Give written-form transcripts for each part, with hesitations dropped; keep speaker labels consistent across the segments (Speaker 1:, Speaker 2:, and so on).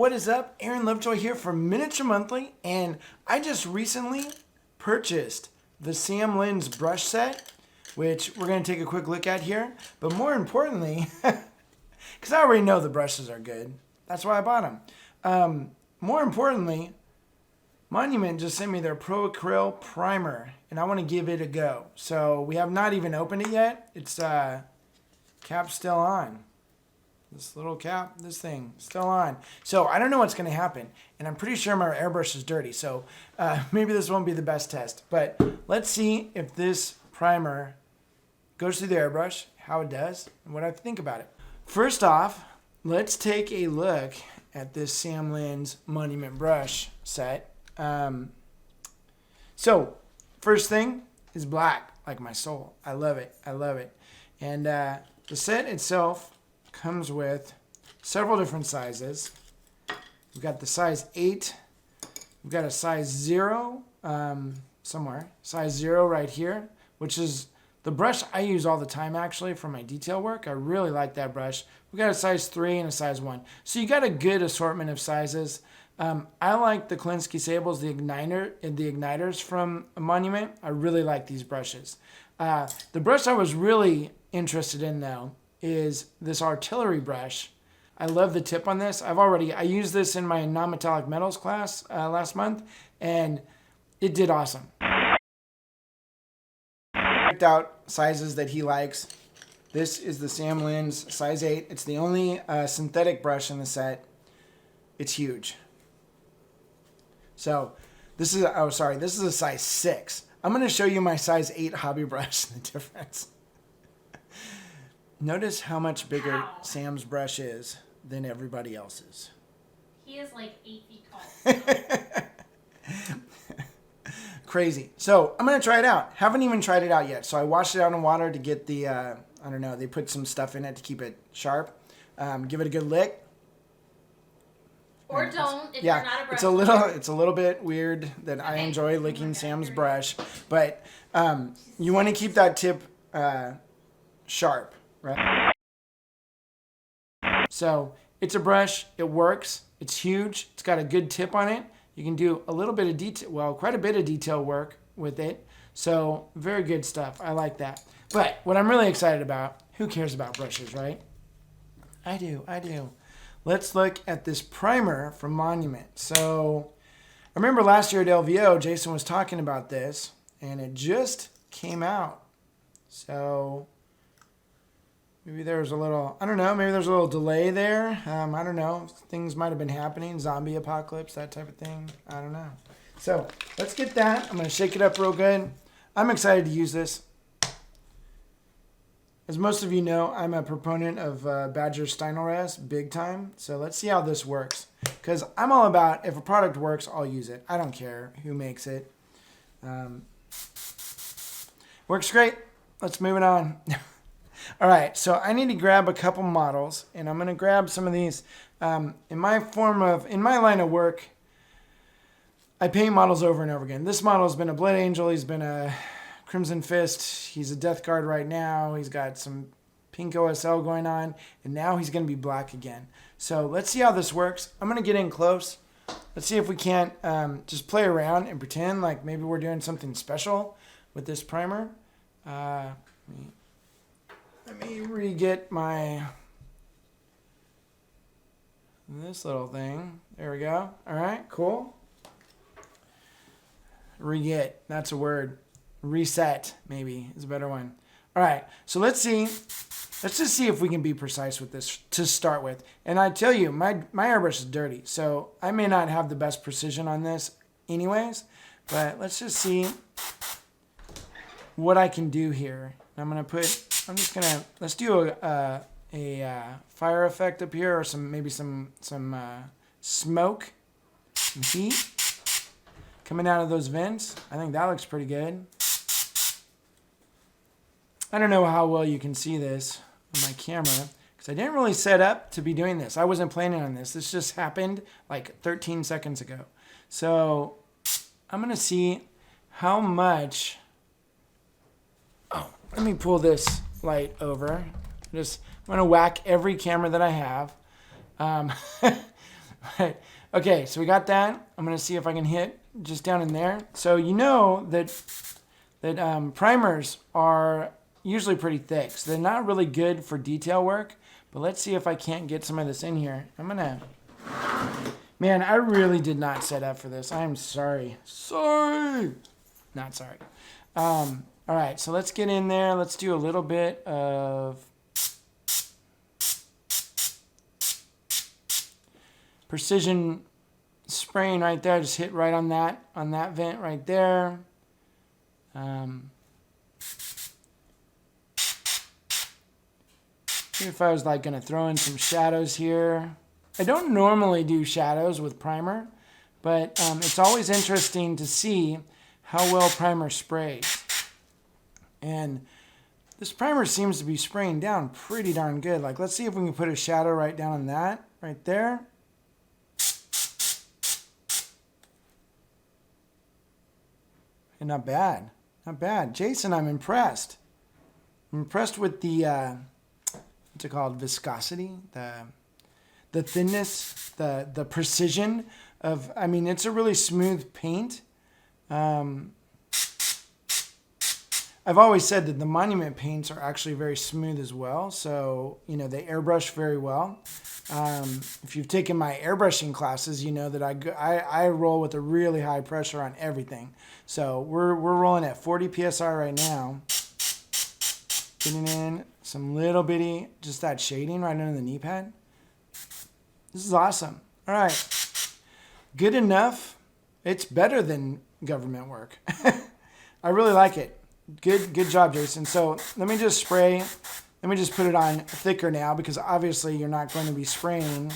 Speaker 1: what is up? Aaron Lovejoy here for Miniature Monthly, and I just recently purchased the Sam Lenz Brush set, which we're going to take a quick look at here. But more importantly, because I already know the brushes are good, that's why I bought them. More importantly, Monument just sent me their Pro Acryl Primer, and I want to give it a go. So we have not even opened it yet. It's cap's still on. This little cap, this thing, still on. So I don't know what's going to happen. And I'm pretty sure my airbrush is dirty. So maybe this won't be the best test. But let's see if this primer goes through the airbrush, how it does, and what I think about it. First off, let's take a look at this Sam Lenz Monument brush set. So first thing is black, like my soul. I love it. I love it. And the set itself comes with several different sizes. We've got the size 8. We've got a size 0 somewhere. Size 0 right here, which is the brush I use all the time actually for my detail work. I really like that brush. We've got a size 3 and a size 1. So you got a good assortment of sizes. I like the Klinsky Sables, the igniters from Monument. I really like these brushes. The brush I was really interested in though is this artillery brush. I love the tip on this. I used this in my non-metallic metals class last month, and it did awesome. Picked out sizes that he likes. This is the Sam Lenz size 8. It's the only synthetic brush in the set. It's huge. So this is, this is a size 6. I'm going to show you my size 8 hobby brush, the difference. Notice how much bigger Sam's brush is than everybody else's.
Speaker 2: He is like 8 feet tall.
Speaker 1: Crazy. So I'm going to try it out. Haven't even tried it out yet. So I washed it out in water to get the, I don't know, they put some stuff in it to keep it sharp. Give it a good lick.
Speaker 2: Or don't, if you're not a brush.
Speaker 1: It's a little bit weird that I enjoy licking Sam's brush, but you want to keep that tip sharp, right? So it's a brush. It works. It's huge. It's got a good tip on it. You can do a little bit of detail, well, quite a bit of detail work with it. So very good stuff. I like that. But what I'm really excited about, who cares about brushes, right? I do. Let's look at this primer from Monument. So I remember last year at LVO, Jason was talking about this, and it just came out. So maybe there was a little, I don't know, maybe there's a little delay there. I don't know. Things might have been happening, zombie apocalypse, that type of thing. I don't know. So let's get that. I'm going to shake it up real good. I'm excited to use this. As most of you know, I'm a proponent of Badger Stynylrez, big time. So let's see how this works. Because I'm all about, if a product works, I'll use it. I don't care who makes it. Works great. Let's move it on. All right, so I need to grab a couple models, and I'm going to grab some of these. In my line of work, I paint models over and over again. This model has been a Blood Angel. He's been a Crimson Fist. He's a Death Guard right now. He's got some pink OSL going on, and now he's going to be black again. So let's see how this works. I'm going to get in close. Let's see if we can't just play around and pretend like maybe we're doing something special with this primer. Let me re-get this little thing. There we go. All right, cool. Re-get, that's a word. Reset, maybe, is a better one. All right, so let's just see if we can be precise with this to start with. And I tell you, my airbrush is dirty, so I may not have the best precision on this anyways, but let's just see what I can do here. Let's do a fire effect up here, or maybe some smoke, some heat coming out of those vents. I think that looks pretty good. I don't know how well you can see this on my camera because I didn't really set up to be doing this. I wasn't planning on this. This just happened like 13 seconds ago. So I'm going to see how much. Oh, let me pull this light over. I'm going to whack every camera that I have. Right. Okay, so we got that. I'm going to see if I can hit just down in there. So you know that primers are usually pretty thick. So they're not really good for detail work. But let's see if I can't get some of this in here. Man, I really did not set up for this. I am sorry. Sorry. Not sorry. All right, so let's get in there. Let's do a little bit of precision spraying right there. Just hit right on that vent right there. If I was like going to throw in some shadows here. I don't normally do shadows with primer, but it's always interesting to see how well primer sprays. And this primer seems to be spraying down pretty darn good. Like, let's see if we can put a shadow right down on that, right there. And not bad. Not bad. Jason, I'm impressed. I'm impressed with the, what's it called? Viscosity, the thinness, the precision of, I mean, it's a really smooth paint. I've always said that the Monument paints are actually very smooth as well. So, you know, they airbrush very well. If you've taken my airbrushing classes, you know that I roll with a really high pressure on everything. So we're rolling at 40 PSI right now. Getting in some little bitty, just that shading right under the knee pad. This is awesome. All right. Good enough. It's better than government work. I really like it. Good job, Jason. So let me just spray. Let me just put it on thicker now because obviously you're not going to be spraying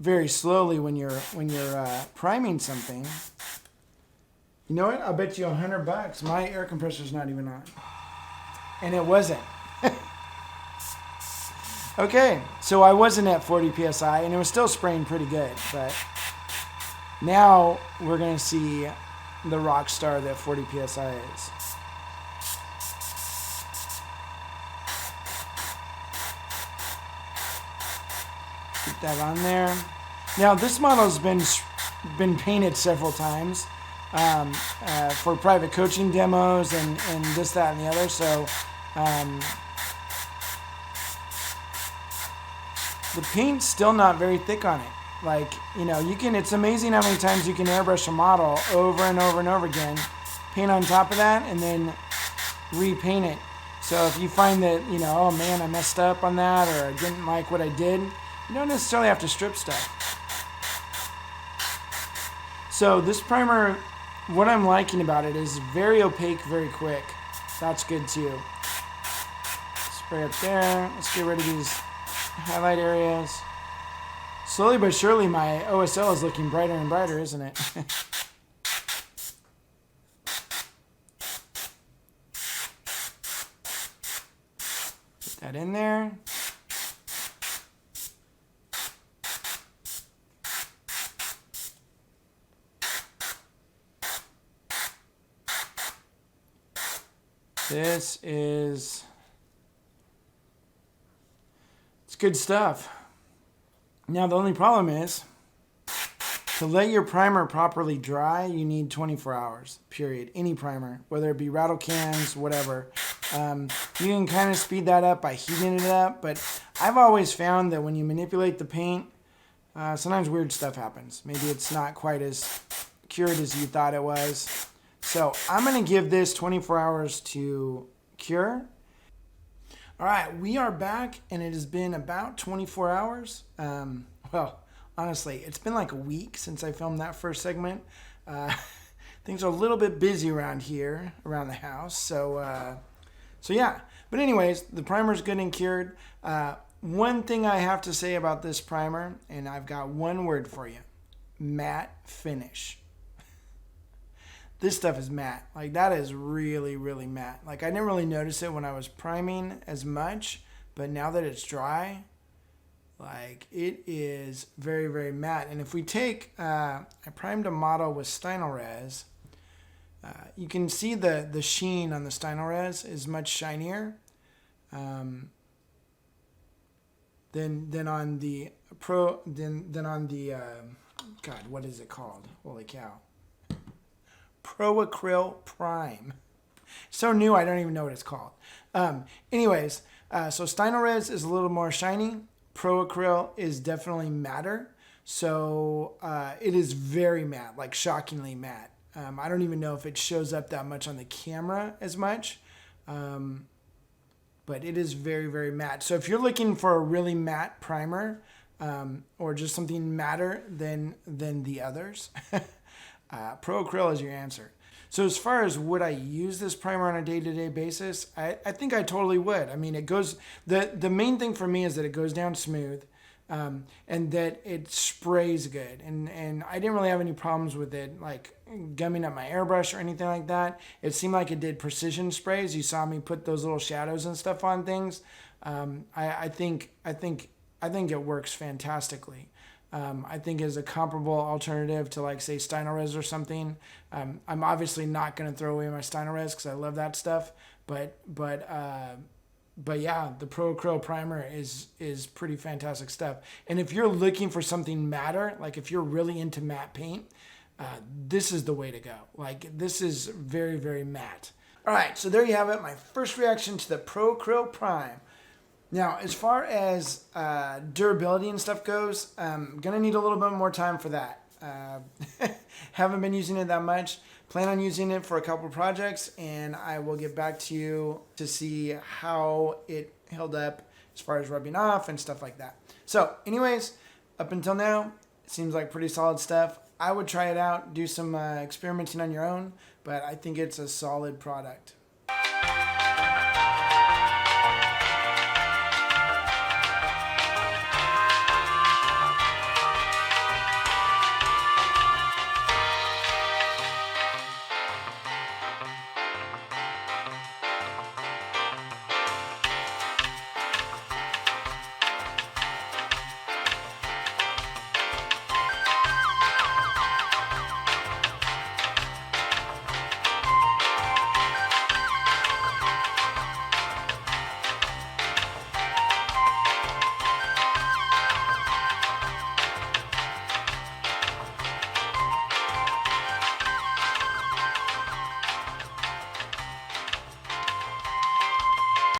Speaker 1: very slowly when you're priming something. You know what? I'll bet you $100 my air compressor's not even on. And it wasn't. Okay, so I wasn't at 40 PSI and it was still spraying pretty good, but now we're going to see the rock star that 40 PSI is. Get that on there. Now this model's been painted several times for private coaching demos and this, that, and the other. So the paint's still not very thick on it. Like, you know, it's amazing how many times you can airbrush a model over and over and over again, paint on top of that, and then repaint it. So if you find that, you know, oh man, I messed up on that, or I didn't like what I did, you don't necessarily have to strip stuff. So this primer, what I'm liking about it is very opaque, very quick. That's good too. Spray up there. Let's get rid of these highlight areas. Slowly but surely, my OSL is looking brighter and brighter, isn't it? Put that in there. It's good stuff. Now, the only problem is, to let your primer properly dry, you need 24 hours, period. Any primer, whether it be rattle cans, whatever. You can kind of speed that up by heating it up, but I've always found that when you manipulate the paint, sometimes weird stuff happens. Maybe it's not quite as cured as you thought it was. So I'm going to give this 24 hours to cure. All right, we are back, and it has been about 24 hours. Well, honestly, it's been like a week since I filmed that first segment. Things are a little bit busy around here, around the house. So yeah. But anyways, the primer's good and cured. One thing I have to say about this primer, and I've got one word for you: matte finish. This stuff is matte. Like, that is really, really matte. Like, I didn't really notice it when I was priming as much, but now that it's dry, like, it is very, very matte. And if we take, I primed a model with Stynylrez, you can see the sheen on the Stynylrez is much shinier. than on the God, what is it called? Holy cow! Pro Acryl Prime. So new, I don't even know what it's called. Anyways, so Stynylrez is a little more shiny. Pro Acryl is definitely matter. So it is very matte, like shockingly matte. I don't even know if it shows up that much on the camera as much. But it is very, very matte. So if you're looking for a really matte primer, or just something matter than the others, Pro Acryl is your answer. So as far as would I use this primer on a day-to-day basis, I think I totally would. I mean, it goes, the main thing for me is that it goes down smooth, and that it sprays good. And I didn't really have any problems with it, like gumming up my airbrush or anything like that. It seemed like it did precision sprays. You saw me put those little shadows and stuff on things. I think it works fantastically. I think as a comparable alternative to, like, say, Stynylrez or something. I'm obviously not going to throw away my Stynylrez because I love that stuff. But yeah, the Pro Acryl Primer is pretty fantastic stuff. And if you're looking for something matter, like if you're really into matte paint, this is the way to go. Like, this is very, very matte. All right, so there you have it. My first reaction to the Pro Acryl Prime. Now, as far as durability and stuff goes, I'm going to need a little bit more time for that. Haven't been using it that much. Plan on using it for a couple projects, and I will get back to you to see how it held up as far as rubbing off and stuff like that. So, anyways, up until now, it seems like pretty solid stuff. I would try it out, do some experimenting on your own, but I think it's a solid product.